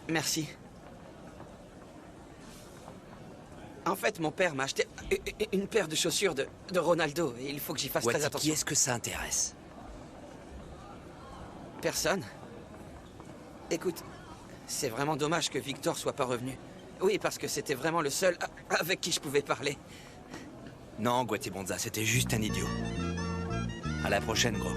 Merci. En fait, mon père m'a acheté une paire de chaussures de Ronaldo et il faut que j'y fasse très Wati, attention. qui est-ce que ça intéresse? Personne. Écoute, c'est vraiment dommage que Victor soit pas revenu. Oui, parce que c'était vraiment le seul avec qui je pouvais parler. Non, Guatibonza, c'était juste un idiot. À la prochaine, gros.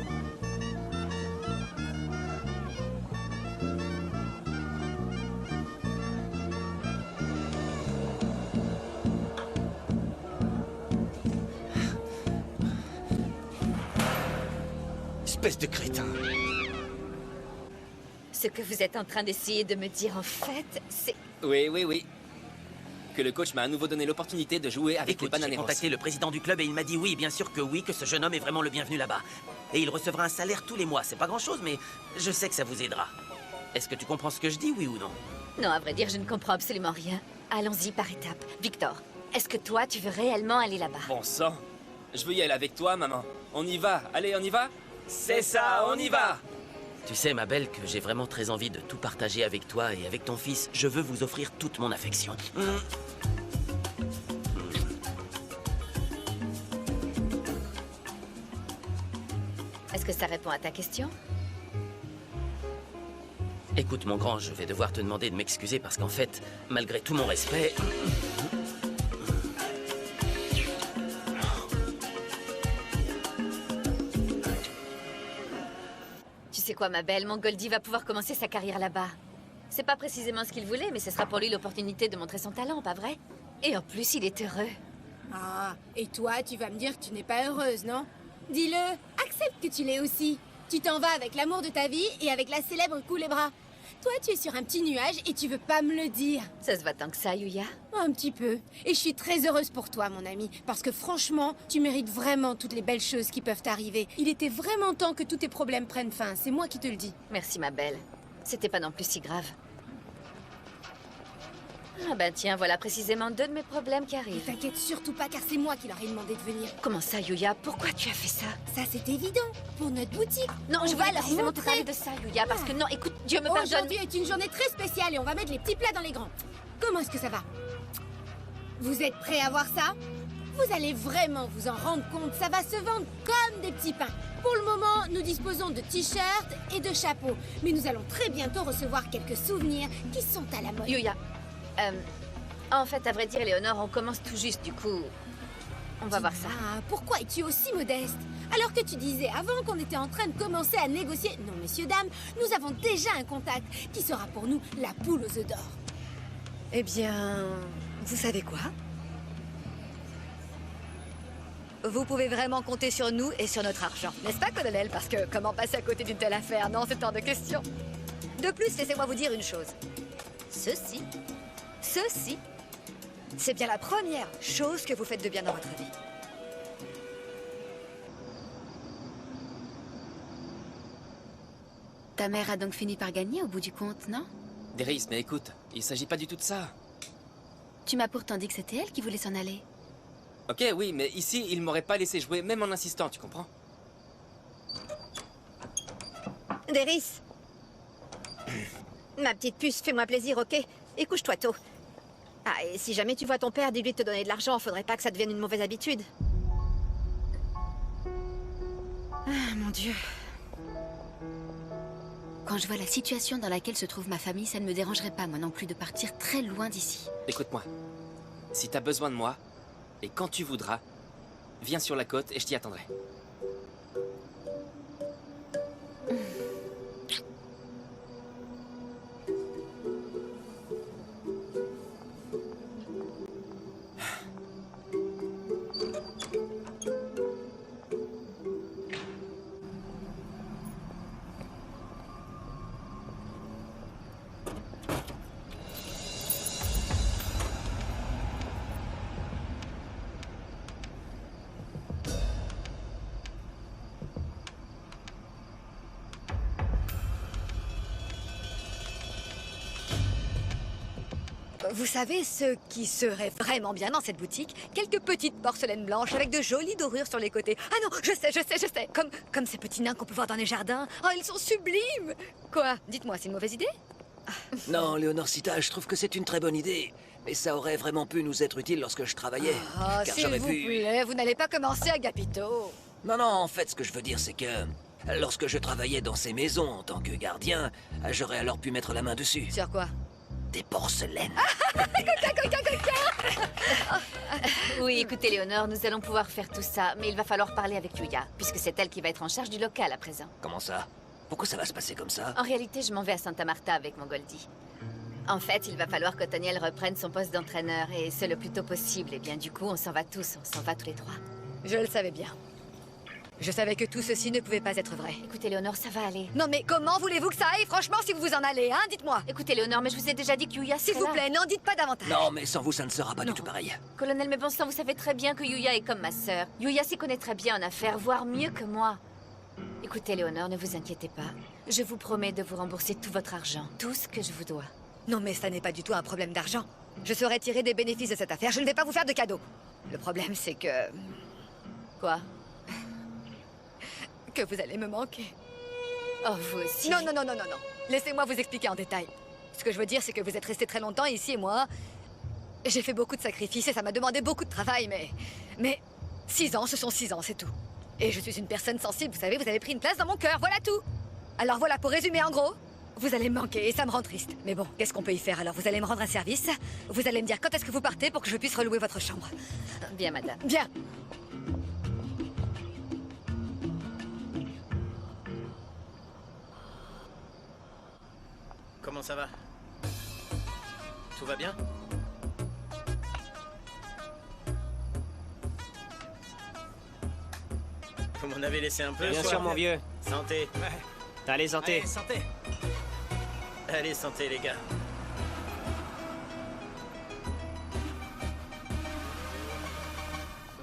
Espèce de crétin. Ce que vous êtes en train d'essayer de me dire, en fait, c'est... Oui. Que le coach m'a à nouveau donné l'opportunité de jouer avec les Écoute, j'ai Bananeros. contacté le président du club et il m'a dit oui, bien sûr que oui, que ce jeune homme est vraiment le bienvenu là-bas. Et il recevra un salaire tous les mois. C'est pas grand-chose, mais je sais que ça vous aidera. Est-ce que tu comprends ce que je dis, oui ou non? Non, à vrai dire, je ne comprends absolument rien. Allons-y par étapes. Victor, est-ce que toi, tu veux réellement aller là-bas? Bon sang. Je veux y aller avec toi, maman. On y va. Allez, on y va? C'est ça, on y va! Tu sais, ma belle, que j'ai vraiment très envie de tout partager avec toi et avec ton fils. Je veux vous offrir toute mon affection. Est-ce que ça répond à ta question? Écoute, mon grand, je vais devoir te demander de m'excuser parce qu'en fait, malgré tout mon respect... Tu sais quoi, ma belle, mon Goldie va pouvoir commencer sa carrière là-bas. C'est pas précisément ce qu'il voulait, mais ce sera pour lui l'opportunité de montrer son talent, pas vrai? Et en plus, il est heureux. Ah, et toi, tu vas me dire que tu n'es pas heureuse, non? Dis-le, accepte que tu l'es aussi. Tu t'en vas avec l'amour de ta vie et avec la célèbre Culebra. Toi, tu es sur un petit nuage et tu veux pas me le dire. Ça se voit tant que ça, Yuya. Un petit peu. Et je suis très heureuse pour toi, mon ami. Parce que franchement, tu mérites vraiment toutes les belles choses qui peuvent t'arriver. Il était vraiment temps que tous tes problèmes prennent fin. C'est moi qui te le dis. Merci, ma belle. C'était pas non plus si grave. Ah ben tiens, voilà précisément 2 de mes problèmes qui Ne arrivent. t'inquiète surtout pas car c'est moi qui leur ai demandé de venir. Comment ça, Yuya? Pourquoi tu as fait ça? Ça, c'est évident. Pour notre boutique. Non, je On va voulais leur précisément te montrer. parler de ça, Yuya, parce que non, écoute, Dieu me pardonne. Aujourd'hui est une journée très spéciale et on va mettre les petits plats dans les grands. Comment est-ce que ça va? Vous êtes prêts à voir ça? Vous allez vraiment vous en rendre compte, ça va se vendre comme des petits pains. Pour le moment, nous disposons de t-shirts et de chapeaux. Mais nous allons très bientôt recevoir quelques souvenirs qui sont à la mode. Yuya, en fait, à vrai dire, Léonore, on commence tout juste, du coup... On va voir ça. Ah, pourquoi es-tu aussi modeste? Alors que tu disais avant qu'on était en train de commencer à négocier... Non, messieurs, dames, nous avons déjà un contact qui sera pour nous la poule aux œufs d'or. Eh bien, vous savez quoi? Vous pouvez vraiment compter sur nous et sur notre argent, n'est-ce pas, Colonel? Parce que comment passer à côté d'une telle affaire? Non, c'est hors de question. De plus, laissez-moi vous dire une chose. Ceci, c'est bien la première chose que vous faites de bien dans votre vie. Ta mère a donc fini par gagner au bout du compte, non? Deris, mais écoute, il s'agit pas du tout de ça. Tu m'as pourtant dit que c'était elle qui voulait s'en aller. Ok, oui, mais ici, il m'aurait pas laissé jouer, même en insistant, tu comprends? Deris, ma petite puce, fais-moi plaisir, ok? Et couche-toi tôt. Ah, et si jamais tu vois ton père, dis-lui de te donner de l'argent, faudrait pas que ça devienne une mauvaise habitude. Ah, mon Dieu. Quand je vois la situation dans laquelle se trouve ma famille, ça ne me dérangerait pas, moi non plus, de partir très loin d'ici. Écoute-moi. Si t'as besoin de moi, et quand tu voudras, viens sur la côte et je t'y attendrai. Vous savez ce qui serait vraiment bien dans cette boutique? Quelques petites porcelaines blanches avec de jolies dorures sur les côtés. Ah non, je sais. Comme ces petits nains qu'on peut voir dans les jardins. Oh, ils sont sublimes! Quoi? Dites-moi, c'est une mauvaise idée? Non, Léonorcita, je trouve que c'est une très bonne idée. Mais ça aurait vraiment pu nous être utile lorsque je travaillais. Oh, car s'il j'aurais vous pu... plaît, vous n'allez pas commencer, Agapito. Non, en fait, ce que je veux dire, c'est que... Lorsque je travaillais dans ces maisons en tant que gardien, j'aurais alors pu mettre la main dessus. Sur quoi? Des porcelaines. Oui, écoutez, Léonore, nous allons pouvoir faire tout ça, mais il va falloir parler avec Yuya, puisque c'est elle qui va être en charge du local à présent. Comment ça? Pourquoi ça va se passer comme ça? En réalité, je m'en vais à Santa Marta avec mon Goldie. En fait, il va falloir que Toniel reprenne son poste d'entraîneur, et ce le plus tôt possible. Et bien, du coup, on s'en va tous, on s'en va tous les trois. Je le savais bien. Je savais que tout ceci ne pouvait pas être vrai. Écoutez, Léonore, ça va aller. Non mais comment voulez-vous que ça aille, franchement, si vous vous en allez, hein? Dites-moi. Écoutez, Léonore, mais je vous ai déjà dit que Yuya S'il serait vous là. plaît, n'en dites pas davantage. Non, mais sans vous, ça ne sera pas du tout pareil. Colonel, mais bon sang, vous savez très bien que Yuya est comme ma sœur. Yuya s'y connaît très bien en affaires, voire mieux que moi. Écoutez, Léonore, ne vous inquiétez pas. Je vous promets de vous rembourser tout votre argent, tout ce que je vous dois. Non mais ça n'est pas du tout un problème d'argent. Je saurais tirer des bénéfices de cette affaire, je ne vais pas vous faire de cadeaux. Le problème, c'est que... Quoi? que vous allez me manquer. Oh, vous aussi? Non. Laissez-moi vous expliquer en détail. Ce que je veux dire, c'est que vous êtes resté très longtemps ici et moi... J'ai fait beaucoup de sacrifices et ça m'a demandé beaucoup de travail, mais 6 ans, ce sont 6 ans, c'est tout. Et je suis une personne sensible, vous savez, vous avez pris une place dans mon cœur, voilà tout. Alors voilà, pour résumer en gros, vous allez me manquer et ça me rend triste. Mais bon, qu'est-ce qu'on peut y faire alors? Vous allez me rendre un service, vous allez me dire quand est-ce que vous partez pour que je puisse relouer votre chambre. Bien, madame. Bien. Comment ça va? Tout va bien? Vous m'en avez laissé un peu? Bien quoi. sûr, mon vieux. Santé. Allez, santé. Allez, santé. Allez, santé, les gars.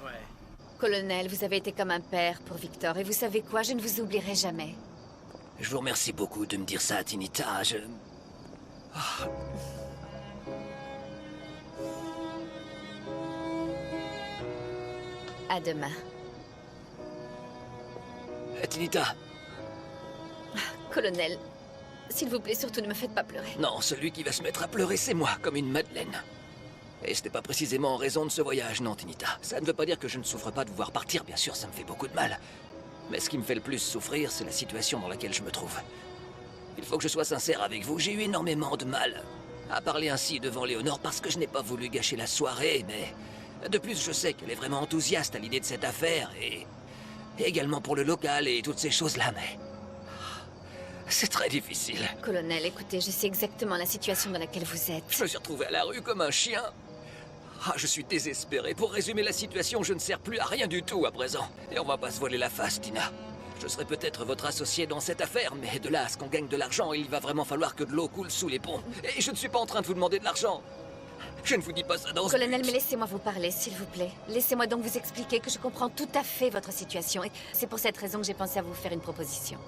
Ouais. Colonel, vous avez été comme un père pour Victor, et vous savez quoi? Je ne vous oublierai jamais. Je vous remercie beaucoup de me dire ça, Tinita. À demain. Tinita, Colonel, s'il vous plaît, surtout ne me faites pas pleurer. non, celui qui va se mettre à pleurer, c'est moi, comme une madeleine. Et ce n'est pas précisément en raison de ce voyage, non, Tinita. Ça ne veut pas dire que je ne souffre pas de vous voir partir, bien sûr, ça me fait beaucoup de mal. Mais ce qui me fait le plus souffrir, c'est la situation dans laquelle je me trouve. Il faut que je sois sincère avec vous, j'ai eu énormément de mal à parler ainsi devant Léonore parce que je n'ai pas voulu gâcher la soirée, mais... De plus, je sais qu'elle est vraiment enthousiaste à l'idée de cette affaire, et également pour le local et toutes ces choses-là, mais... C'est très difficile. Colonel, écoutez, je sais exactement la situation dans laquelle vous êtes. Je me suis retrouvé à la rue comme un chien. Ah, je suis désespéré. Pour résumer la situation, je ne sers plus à rien du tout à présent. Et on va pas se voiler la face, Tina. Je serai peut-être votre associé dans cette affaire, mais de là à ce qu'on gagne de l'argent, il va vraiment falloir que de l'eau coule sous les ponts. Et je ne suis pas en train de vous demander de l'argent. Je ne vous dis pas ça dans ce Colonel, but. mais laissez-moi vous parler, s'il vous plaît. Laissez-moi donc vous expliquer que je comprends tout à fait votre situation. Et c'est pour cette raison que j'ai pensé à vous faire une proposition.